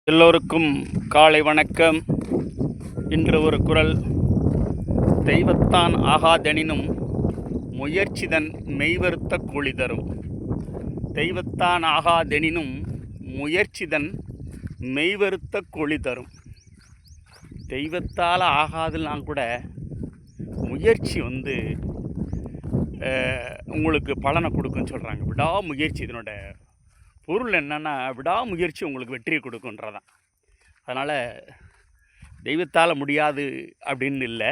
எல்லோருக்கும் காலை வணக்கம். இன்று ஒரு குறள். தெய்வத்தான் ஆகாதெனினும் முயற்சிதன் மெய்வருத்த கூலி தரும். தெய்வத்தான் ஆகாதெனினும் முயற்சிதன் மெய்வருத்த கூலி தரும். தெய்வத்தால் ஆகாதுலாம் கூட முயற்சி உங்களுக்கு பலனை கொடுக்குன்னு சொல்கிறாங்க. விடாமுயற்சி, இதனோட பொருள் என்னென்னா விடாமுயற்சி உங்களுக்கு வெற்றியை கொடுக்குன்றதான். அதனால் தெய்வத்தால் முடியாது அப்படின்னு இல்லை,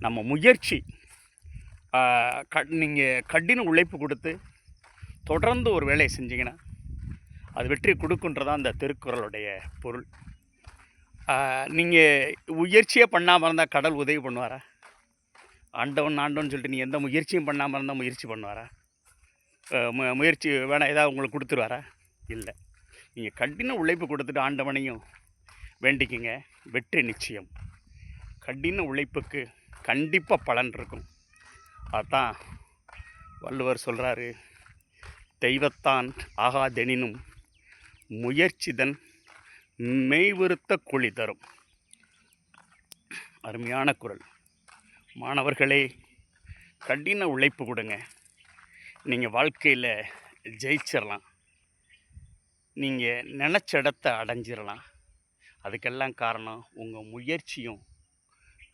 நம்ம முயற்சி நீங்கள் கடின உழைப்பு கொடுத்து தொடர்ந்து ஒரு வேலையை செஞ்சிங்கன்னா அது வெற்றி கொடுக்குன்றதான் அந்த திருக்குறளுடைய பொருள். நீங்கள் முயற்சியே பண்ணாமல் இருந்தால் கடல் உதவி பண்ணுவாரா? ஆண்டவன் சொல்லிட்டு நீங்கள் எந்த முயற்சியும் பண்ணாமல் இருந்தால் முயற்சி பண்ணுவாரா? முயற்சி வேணாம் ஏதாவது உங்களுக்கு கொடுத்துருவாரா? இல்லை. நீங்கள் கடின உழைப்பு கொடுத்துட்டு ஆண்டவனையும் வேண்டிக்குங்க, வெற்றி நிச்சயம். கடின உழைப்புக்கு கண்டிப்பாக பலன் இருக்கும். அதுதான் வள்ளுவர் சொல்கிறாரு, தெய்வத்தான் ஆகாதெனினும் முயற்சிதன் மெய்வருத்த கூலி தரும். அருமையான குறள். மாணவர்களே, கடின உழைப்பு கொடுங்க, நீங்கள் வாழ்க்கையில் ஜெயிச்சிடலாம். நீங்கள் நினச்ச இடத்த அடைஞ்சிடலாம். அதுக்கெல்லாம் காரணம் உங்கள் முயற்சியும்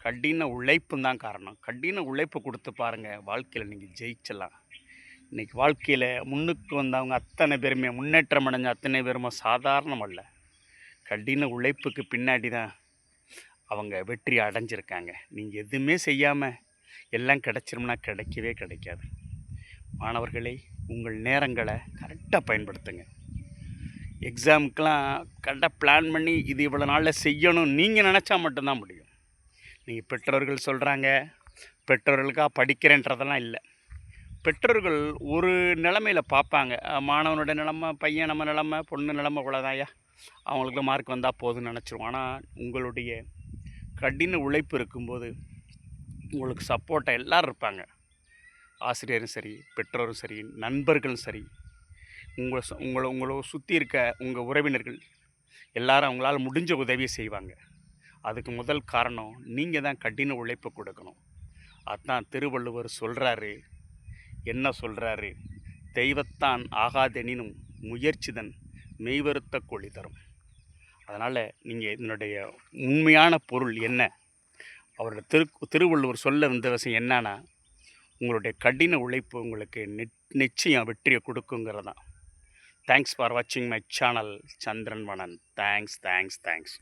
கடின உழைப்பும் தான் காரணம். கடின உழைப்பு கொடுத்து பாருங்கள், வாழ்க்கையில் நீங்கள் ஜெயிச்சிடலாம். இன்றைக்கி வாழ்க்கையில் முன்னுக்கு வந்தவங்க அத்தனை பேருமே, முன்னேற்றம் அடைஞ்ச அத்தனை பேருமே சாதாரணம் அல்ல. கடின உழைப்புக்கு பின்னாடி தான் அவங்க வெற்றி அடைஞ்சிருக்காங்க. நீங்கள் எதுவுமே செய்யாமல் எல்லாம் கிடச்சிரும்னா கிடைக்கவே கிடைக்காது. மாணவர்களே, உங்கள் நேரங்களை கரெக்டாக பயன்படுத்துங்க. எக்ஸாமுக்கெலாம் கரெக்டாக பிளான் பண்ணி இது இவ்வளோ நாளில் செய்யணும் நீங்கள் நினச்சா மட்டும்தான் முடியும். நீங்கள் பெற்றோர்கள் சொல்கிறாங்க, பெற்றோர்களுக்காக படிக்கிறேன்றதெல்லாம் இல்லை. பெற்றோர்கள் ஒரு நிலைமையில் பார்ப்பாங்க, மாணவனோட நிலமை, பையன் நம்ம நிலமை, பொண்ணு நிலமை இவ்வளோதாயா, அவங்களுக்கு மார்க் வந்தால் போதும்னு நினச்சிருவோம். ஆனால் உங்களுடைய கடின உழைப்பு இருக்கும்போது உங்களுக்கு சப்போர்ட்டாக எல்லோரும் இருப்பாங்க. ஆசிரியரும் சரி, பெற்றோரும் சரி, நண்பர்களும் சரி, உங்களை சுற்றி இருக்க உங்கள் உறவினர்கள் எல்லாரும் அவங்களால் முடிஞ்ச உதவியை செய்வாங்க. அதுக்கு முதல் காரணம் நீங்கள் தான் கடின உழைப்பு கொடுக்கணும். அதுதான் திருவள்ளுவர் சொல்கிறாரு. என்ன சொல்கிறாரு? தெய்வத்தான் ஆகாதெனினும் முயற்சிதன் மெய்வருத்த கூலி தரும். அதனால் நீங்கள் இதனுடைய உண்மையான பொருள் என்ன, அவரோட திருவள்ளுவர் சொல்ல வந்த விஷயம் என்னன்னா, உங்களுடைய கடின உழைப்பு உங்களுக்கு நிச்சயம் வெற்றியை கொடுக்குங்கிறதான். தேங்க்ஸ் ஃபார் வாட்சிங் மை சேனல் சந்திரன் வனன். தேங்க்ஸ்.